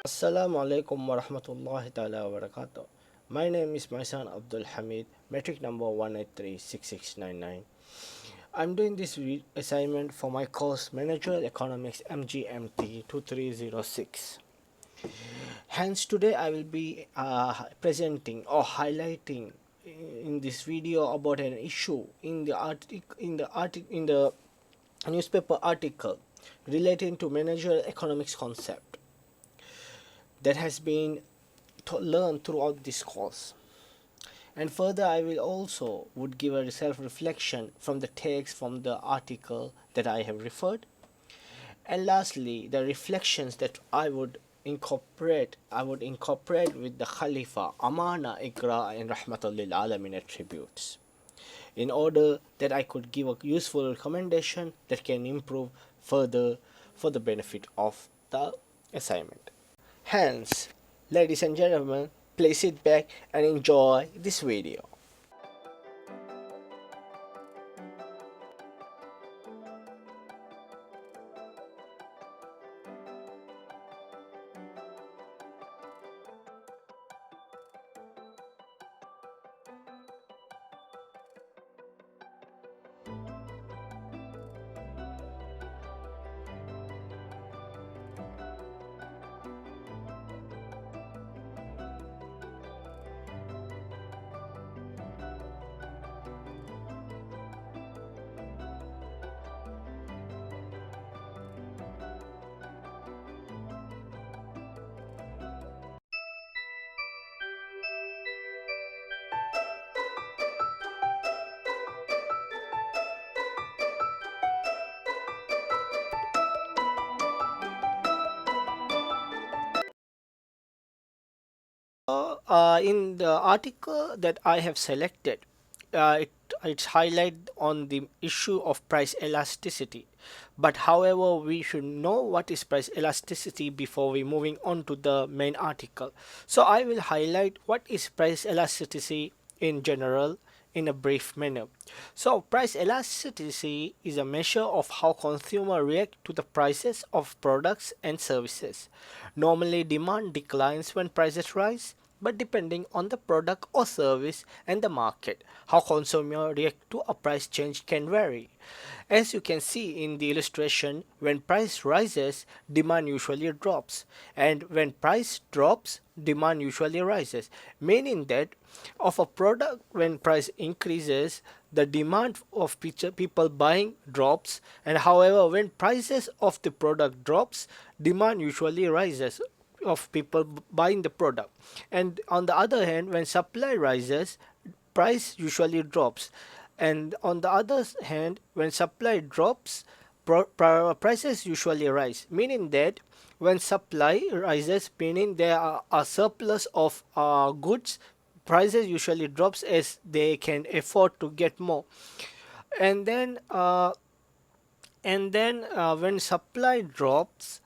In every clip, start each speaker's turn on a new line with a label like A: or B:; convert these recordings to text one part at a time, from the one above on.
A: Assalamu alaikum wa rahmatullahi ta'ala wa barakatuh. My name is Maisan Abdul Hamid, metric number 1836699. I'm doing this assignment for my course Managerial Economics MGMT 2306. Hence, today I will be presenting or highlighting in this video about an issue in the newspaper article relating to managerial economics concept that has been learned throughout this course. And further, I will also would give a self-reflection from the text from the article that I have referred. And lastly, the reflections that I would incorporate with the Khalifa, Amana, Iqra, and Rahmatul lil Alamin attributes, in order that I could give a useful recommendation that can improve further for the benefit of the assignment. Hence, ladies and gentlemen, please sit back and enjoy this video. In the article that I have selected, it's highlight on the issue of price elasticity. But however, we should know what is price elasticity before we moving on to the main article. So I will highlight what is price elasticity in general in a brief manner. So price elasticity is a measure of how consumers react to the prices of products and services. Normally demand declines when prices rise, but depending on the product or service and the market, how consumers react to a price change can vary. As you can see in the illustration, when price rises, demand usually drops, and when price drops, demand usually rises, meaning that of a product when price increases, the demand of people buying drops, and however when prices of the product drops, demand usually rises of people buying the product. And on the other hand, when supply rises, price usually drops. And on the other hand, when supply drops, prices usually rise, meaning that when supply rises, meaning there are a surplus of goods, prices usually drops as they can afford to get more. And then when supply drops,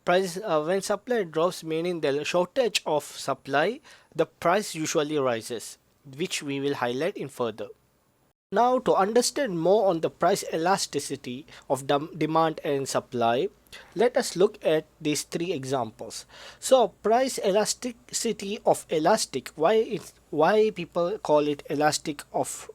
A: price when supply drops, meaning the shortage of supply, the price usually rises, which we will highlight in further. Now, to understand more on the price elasticity of demand and supply, let us look at these three examples. So, price elasticity of elastic. Why people call it elastic of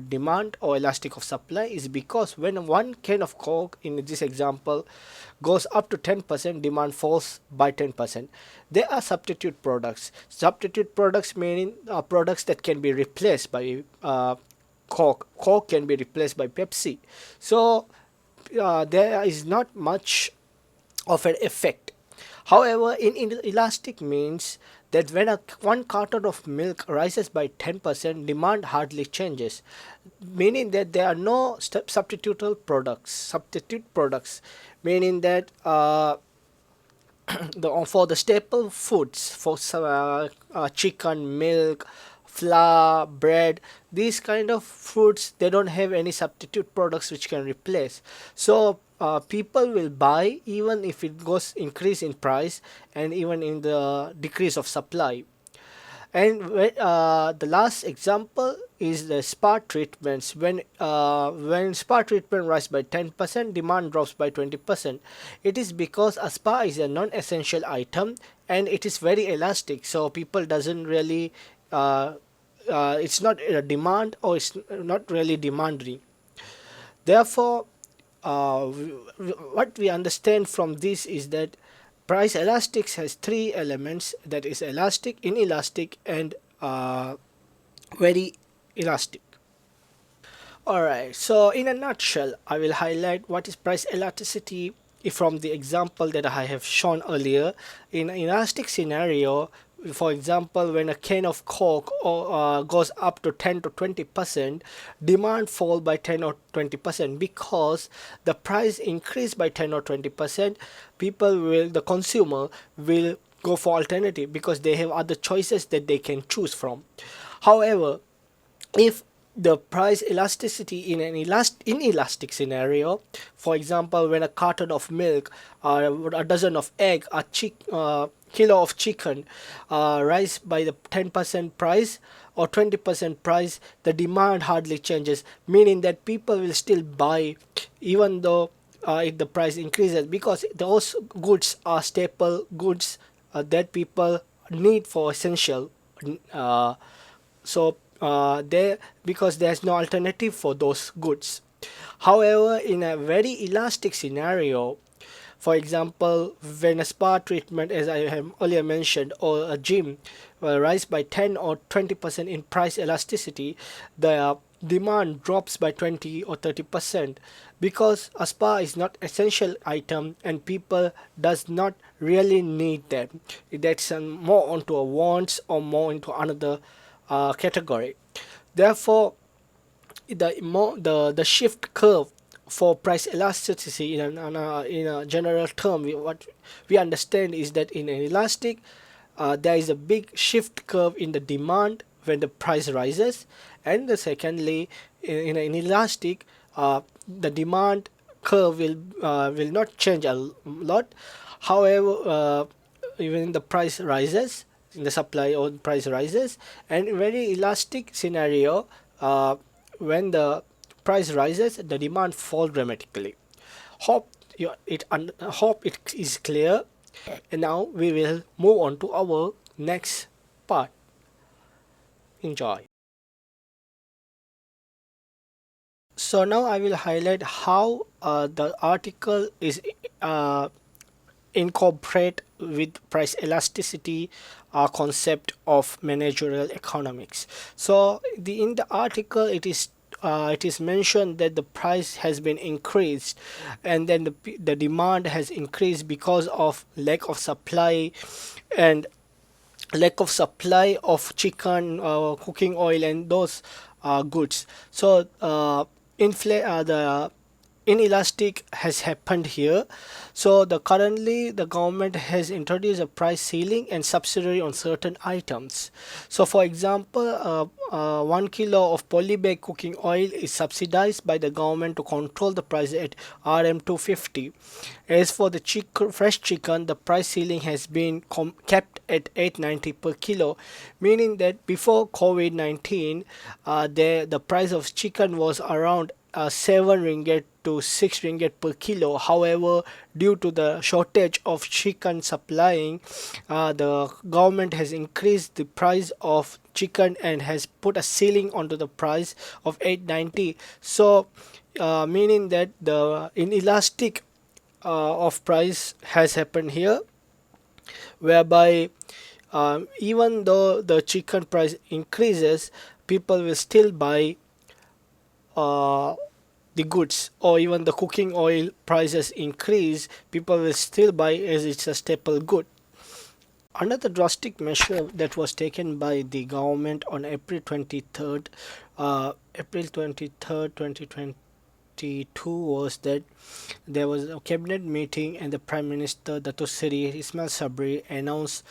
A: demand or elastic of supply is because when one can of coke in this example goes up to 10%, demand falls by 10%. There are substitute products. Substitute products meaning products that can be replaced by Coke can be replaced by Pepsi. So there is not much of an effect. However, in elastic means that when one carton of milk rises by 10%, demand hardly changes, meaning that there are no substitutable products. Substitute products, meaning that for the staple foods, for chicken, milk, flour, bread, these kind of foods, they don't have any substitute products which can replace. So people will buy even if it goes increase in price and even in the decrease of supply. And the last example is the spa treatments. When spa treatment rise by 10%, demand drops by 20%. It is because a spa is a non-essential item and it is very elastic. So people doesn't really it's not a demand or it's not really demanding. Therefore, what we understand from this is that price elastics has three elements, that is elastic, inelastic, and very elastic. Alright, so in a nutshell, I will highlight what is price elasticity from the example that I have shown earlier. In an elastic scenario, for example, when a can of Coke goes up to 10 to 20%, demand fall by 10 or 20% because the price increase by 10 or 20%, the consumer will go for alternative because they have other choices that they can choose from. However, if the price elasticity in an inelastic scenario, for example, when a carton of milk or a dozen of egg, kilo of chicken rise by the 10% price or 20% price, the demand hardly changes, meaning that people will still buy even though if the price increases, because those goods are staple goods that people need for essential. uh, because there's no alternative for those goods. However, in a very elastic scenario, for example, when a spa treatment, as I have earlier mentioned, or a gym rise by 10 or 20% in price elasticity, the demand drops by 20 or 30% because a spa is not essential item and people does not really need that. That's more onto a wants or more into another category. Therefore, the shift curve for price elasticity in a general term, what we understand is that in an elastic, there is a big shift curve in the demand when the price rises, and secondly, in an elastic, the demand curve will not change a lot. However, even the price rises, the supply or price rises, and in very elastic scenario, when the price rises, the demand falls dramatically. Hope it is clear. And now we will move on to our next part. Enjoy. So now I will highlight how the article is uh, incorporate with price elasticity concept of managerial economics. So in the article it is mentioned that the price has been increased, and then the demand has increased because of lack of supply, and lack of supply of chicken, cooking oil, and those goods. So the inelastic has happened here. So the government has introduced a price ceiling and subsidy on certain items. So for example, 1 kilo of polybag cooking oil is subsidized by the government to control the price at RM 250. As for the fresh chicken, the price ceiling has been kept at 890 per kilo, meaning that before COVID-19, the price of chicken was around 7 ringgit to 6 ringgit per kilo. However, due to the shortage of chicken supplying, the government has increased the price of chicken and has put a ceiling onto the price of 890. So meaning that the inelastic of price has happened here, whereby even though the chicken price increases, people will still buy uh, the goods, or even the cooking oil prices increase, people will still buy as it's a staple good. Another drastic measure that was taken by the government on April 23rd, 2022 was that there was a cabinet meeting and the Prime Minister Dato Seri Ismail Sabri announced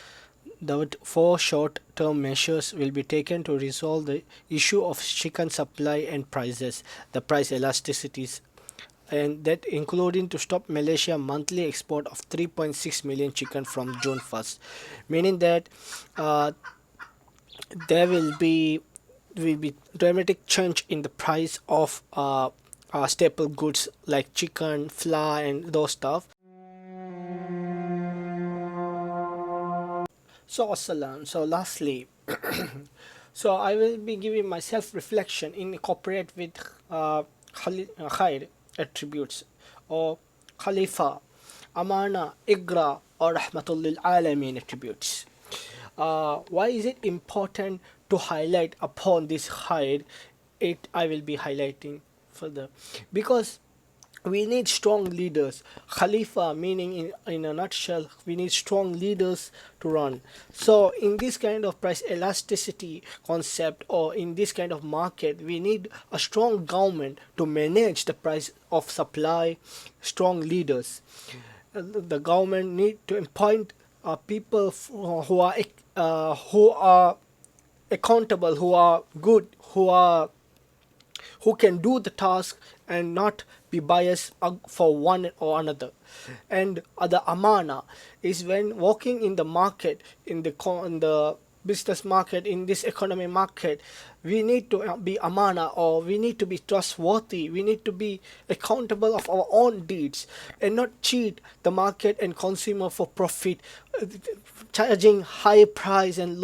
A: that four short-term measures will be taken to resolve the issue of chicken supply and prices, the price elasticities, and that including to stop Malaysia monthly export of 3.6 million chicken from June 1st, meaning that uh, there will be dramatic change in the price of staple goods like chicken, flour, and those stuff. So, Assalam. So, lastly, so I will be giving my self reflection in cooperate with khair attributes or khalifa, amana, igra, or rahmatul lil alamin attributes. Why is it important to highlight upon this khair? It I will be highlighting further because we need strong leaders. Khalifa meaning in a nutshell, we need strong leaders to run. So in this kind of price elasticity concept or in this kind of market, we need a strong government to manage the price of supply, strong leaders. The government need to appoint people who are accountable, who are good, who can do the task and not be biased for one or another. And the amana is when walking in the market, in the business market, in this economy market, we need to be amana, or we need to be trustworthy, we need to be accountable of our own deeds and not cheat the market and consumer for profit, charging high price and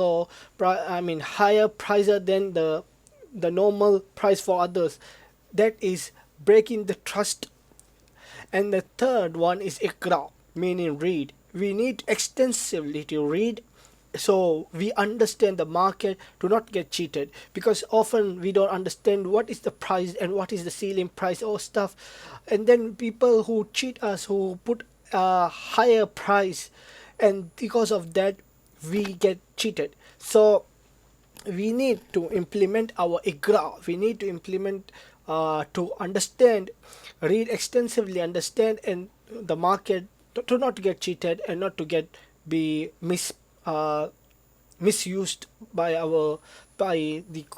A: higher price than the normal price for others. That is breaking the trust. And the third one is ikra, meaning read. We need extensively to read so we understand the market to not get cheated, because often we don't understand what is the price and what is the ceiling price or stuff, and then people who cheat us, who put a higher price, and because of that we get cheated. So we need to implement our IGRA. We need to implement to understand, read extensively, understand and the market to not get cheated and not to get be uh, misused by our by the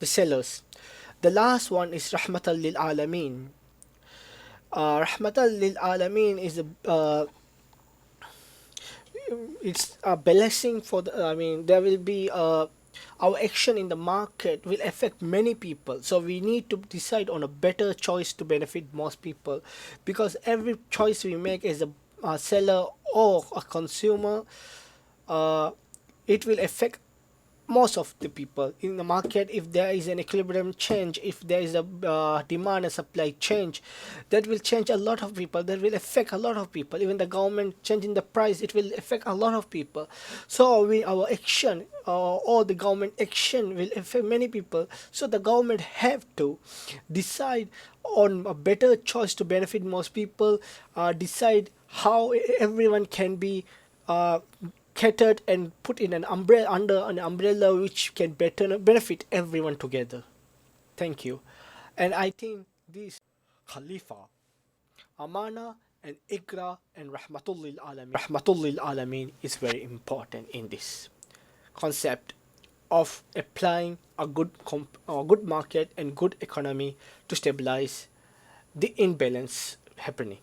A: sellers. The last one is rahmatan lil alamin. Rahmatan lil alamin is it's a blessing for there will be our action in the market will affect many people, so we need to decide on a better choice to benefit most people, because every choice we make as a seller or a consumer, uh, it will affect most of the people in the market. If there is an equilibrium change, if there is a demand and supply change, that will change a lot of people, that will affect a lot of people. Even the government changing the price, it will affect a lot of people. So our action or the government action will affect many people, so the government have to decide on a better choice to benefit most people, decide how everyone can be uh, catered and put in an umbrella, under an umbrella which can better benefit everyone together. Thank you. And I think this Khalifa, Amana, and Ikra and Rahmatul lil Alamin is very important in this concept of applying a good market and good economy to stabilize the imbalance happening.